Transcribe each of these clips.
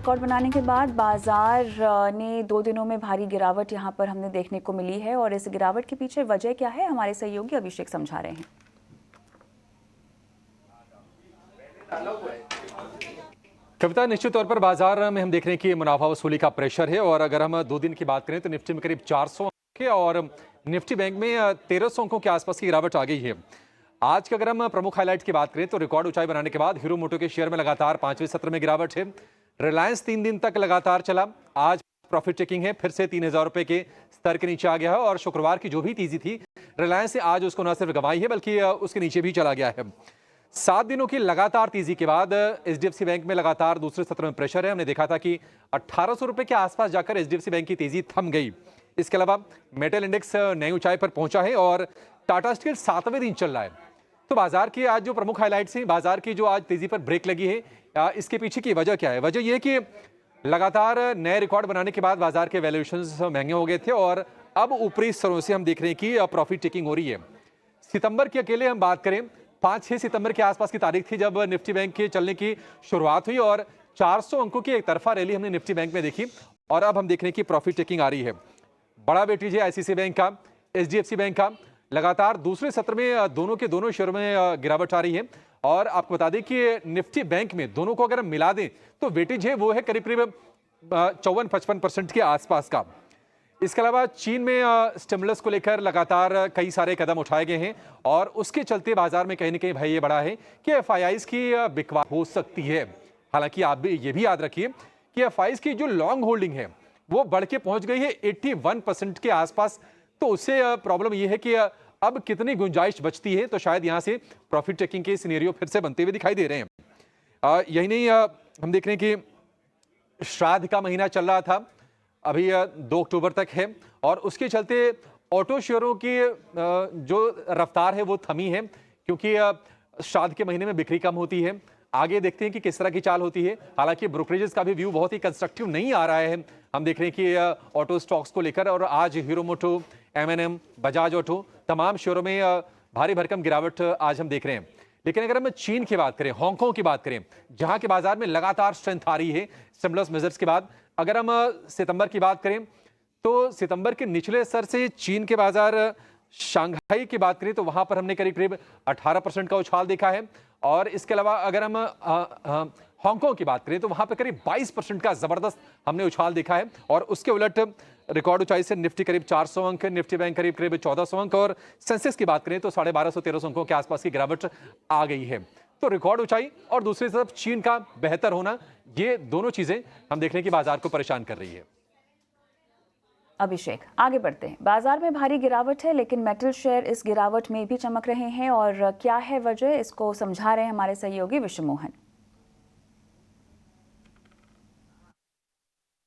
Record बनाने के बाद बाजार ने 2 दिनों में भारी गिरावट यहां पर हमने देखने को मिली है और इस गिरावट के पीछे वजह क्या है, हमारे सहयोगी अभिषेक समझा रहे हैं। कविता, निश्चित तौर पर बाजार में हम देख रहे हैं कि मुनाफा वसूली का प्रेशर है और अगर हम 2 दिन की बात करें तो निफ्टी में करीब 400 अंक है और निफ्टी बैंक में 1300 अंकों के आसपास की गिरावट आ गई है। आज के अगर हम प्रमुख हाईलाइट की बात करें तो रिकॉर्ड ऊंचाई बनाने के बाद हीरो मोटो के शेयर में लगातार 5वें सत्र में गिरावट है। रिलायंस 3 दिन तक लगातार चला, आज प्रॉफिट टेकिंग है, फिर से 3000 रुपए के स्तर के नीचे आ गया है और शुक्रवार की जो भी तेजी थी रिलायंस से आज उसको न सिर्फ गंवाई है बल्कि उसके नीचे भी चला गया है। 7 दिनों की लगातार तेजी के बाद एचडीएफसी बैंक में लगातार दूसरे सत्र में प्रेशर है। हमने देखा था कि 1800 रुपए के आसपास जाकर एचडीएफसी बैंक की तेजी थम गई। इसके अलावा मेटल इंडेक्स नई ऊंचाई पर पहुंचा है और टाटा स्टील 7वें दिन चल रहा है। तो बाजार की आज जो प्रमुख हाईलाइट्स हैं, बाजार की जो आज तेजी पर ब्रेक लगी है, इसके पीछे की वजह क्या है? वजह यह है कि लगातार नए रिकॉर्ड बनाने के बाद बाजार के वैल्यूएशंस महंगे हो गए थे और अब ऊपरी स्तरों से हम देख रहे हैं कि प्रॉफिट टेकिंग हो रही है। सितंबर की अकेले हम बात करें, 5-6 सितंबर के आसपास की तारीख थी जब निफ्टी बैंक के चलने की शुरुआत हुई और 400 अंकों की एक तरफा रैली हमने निफ्टी बैंक में देखी और अब हम देख रहे हैं कि प्रॉफिट टेकिंग आ रही है। बड़ा वेटेज है आईसीआईसीआई बैंक का, एचडीएफसी बैंक का। लगातार दूसरे सत्र में दोनों के दोनों शेयरों में गिरावट आ रही है और आपको बता दें कि निफ्टी बैंक में दोनों को अगर हम मिला दें तो वेटेज है वो है करीब करीब 54-55% के आसपास का। इसके अलावा चीन में स्टिमुलस को लेकर लगातार कई सारे कदम उठाए गए हैं और उसके चलते बाजार में कहीं ना कहीं भय ये बड़ा है कि एफआईआईज की बिकवा हो सकती है। हालांकि आप भी ये भी याद रखिए कि एफआईआईज की जो लॉन्ग होल्डिंग है वो बढ़ के पहुंच गई है 81% के आसपास। तो उससे प्रॉब्लम ये है कि अब कितनी गुंजाइश बचती है, तो शायद यहां से प्रॉफिट टेकिंग के सिनेरियो फिर से बनते हुए दिखाई दे रहे हैं। यही नहीं, हम देख रहे हैं कि श्राद्ध का महीना चल रहा था, अभी 2 अक्टूबर तक है और उसके चलते ऑटो शेयरों की जो रफ्तार है वो थमी है क्योंकि श्राद्ध के महीने में बिक्री कम होती है। आगे देखते हैं कि किस तरह की चाल होती है। हालांकि ब्रोकरेजेस का भी व्यू बहुत ही कंस्ट्रक्टिव नहीं आ रहा है। हम देख रहे हैं कि ऑटो स्टॉक्स को लेकर और आज हीरो मोटो, एमएनएम, बजाज ऑटो तमाम शेयरों में भारी भरकम गिरावट आज हम देख रहे हैं। लेकिन अगर हम चीन की बात करें, हांगकांग की बात करें, जहां के बाजार में लगातार स्ट्रेंथ आ रही है स्टिमुलस मेजर्स के बाद, अगर हम सितंबर की बात करें तो सितंबर के निचले स्तर से चीन के बाजार, शंघाई की बात करें तो वहां पर हमने करीब करीब 18% का उछाल देखा है और इसके अलावा अगर हम हांगकांग की बात करें तो वहां पर करीब 22% का जबरदस्त हमने उछाल देखा है और उसके उलट रिकॉर्ड ऊंचाई से निफ्टी करीब 400 अंक, निफ्टी बैंक करीब करीब 1400 अंक और सेंसेक्स की बात करें तो 1250-1300 अंकों के आसपास की गिरावट आ गई है। तो रिकॉर्ड ऊंचाई और दूसरी तरफ चीन का बेहतर होना, ये दोनों चीजें हम देख रहे हैं कि बाजार को परेशान कर रही है। अभिषेक, आगे बढ़ते हैं। बाजार में भारी गिरावट है लेकिन मेटल शेयर इस गिरावट में भी चमक रहे हैं और क्या है वजह, इसको समझा रहे हैं हमारे सहयोगी विश्व मोहन।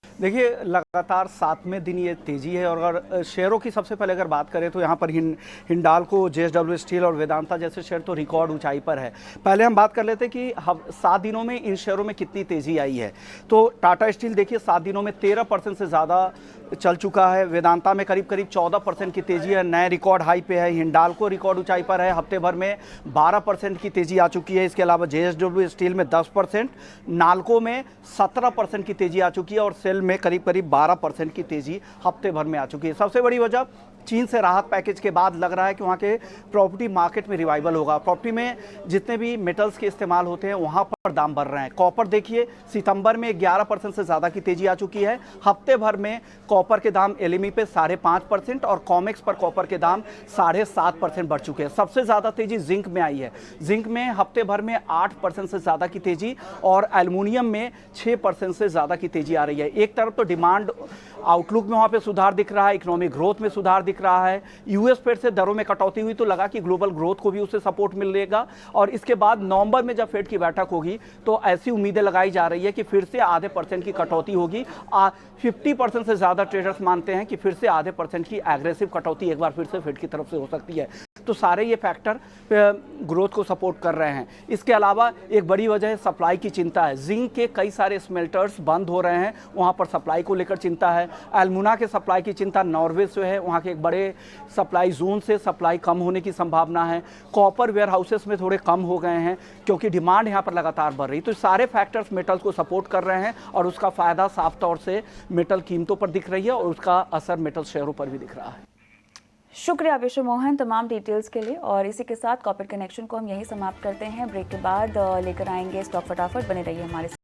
देखिए, लगातार 7वें दिन ये तेज़ी है और अगर शेयरों की सबसे पहले अगर बात करें तो यहाँ पर हिंडाल्को, जेएसडब्ल्यू स्टील और वेदांता जैसे शेयर तो रिकॉर्ड ऊंचाई पर है। पहले हम बात कर लेते हैं कि 7 दिनों में इन शेयरों में कितनी तेज़ी आई है। तो टाटा स्टील देखिए 7 दिनों में 13% से ज़्यादा चल चुका है। वेदांता में करीब करीब 14% की तेज़ी है, नए रिकॉर्ड हाई पे है। हिंडाल्को रिकॉर्ड ऊंचाई पर है, हफ्ते भर में 12% की तेज़ी आ चुकी है। इसके अलावा जेएसडब्ल्यू स्टील में 10%, नाल्को में 17% की तेज़ी आ चुकी है और सेल में करीब करीब 12% की तेज़ी हफ्ते भर में आ चुकी है। सबसे बड़ी वजह चीन से राहत पैकेज के बाद लग रहा है कि वहाँ के प्रॉपर्टी मार्केट में रिवाइवल होगा। प्रॉपर्टी में जितने भी मेटल्स के इस्तेमाल होते हैं वहाँ पर दाम बढ़ रहे हैं। कॉपर देखिए सितंबर में 11% से ज़्यादा की तेज़ी आ चुकी है। हफ्ते भर में कॉपर के दाम एलएमई पे 5.5% और कॉमेक्स पर कॉपर के दाम 7.5% बढ़ चुके हैं। सबसे ज़्यादा तेज़ी जिंक में आई है। जिंक में हफ्ते भर में 8% से ज़्यादा की तेज़ी और एल्युमिनियम में 6% से ज़्यादा की तेज़ी आ रही है। एक तरफ तो डिमांड आउटलुक में वहाँ पे सुधार दिख रहा है, इकोनॉमिक ग्रोथ में सुधार दिख रहा है। यूएस फेड से दरों में कटौती हुई तो लगा कि ग्लोबल ग्रोथ को भी उससे सपोर्ट मिलेगा और इसके बाद नवंबर में जब फेड की बैठक होगी तो ऐसी उम्मीदें लगाई जा रही है कि फिर से आधे % की कटौती होगी। 50% से ज़्यादा ट्रेडर्स मानते हैं कि फिर से आधे % की एग्रेसिव कटौती एक बार फिर से फेड की तरफ से हो सकती है। तो सारे ये फैक्टर ग्रोथ को सपोर्ट कर रहे हैं। इसके अलावा एक बड़ी वजह सप्लाई की चिंता है। जिंक के कई सारे स्मेल्टर्स बंद हो रहे हैं, वहाँ पर सप्लाई को लेकर चिंता है। एल्मुना के सप्लाई की चिंता, नॉर्वे से है, वहाँ के एक बड़े सप्लाई जोन से सप्लाई कम होने की संभावना है। कॉपर वेयर हाउसेस में थोड़े कम हो गए हैं क्योंकि डिमांड यहाँ पर लगातार बढ़ रही। तो सारे फैक्टर्स मेटल्स को सपोर्ट कर रहे हैं और उसका फ़ायदा साफ तौर से मेटल कीमतों पर दिख रही है और उसका असर मेटल शेयरों पर भी दिख रहा है। शुक्रिया विश्व मोहन तमाम डिटेल्स के लिए। और इसी के साथ कॉर्पोरेट कनेक्शन को हम यही समाप्त करते हैं। ब्रेक के बाद लेकर आएंगे स्टॉक फटाफट, बने रहिए हमारे साथ।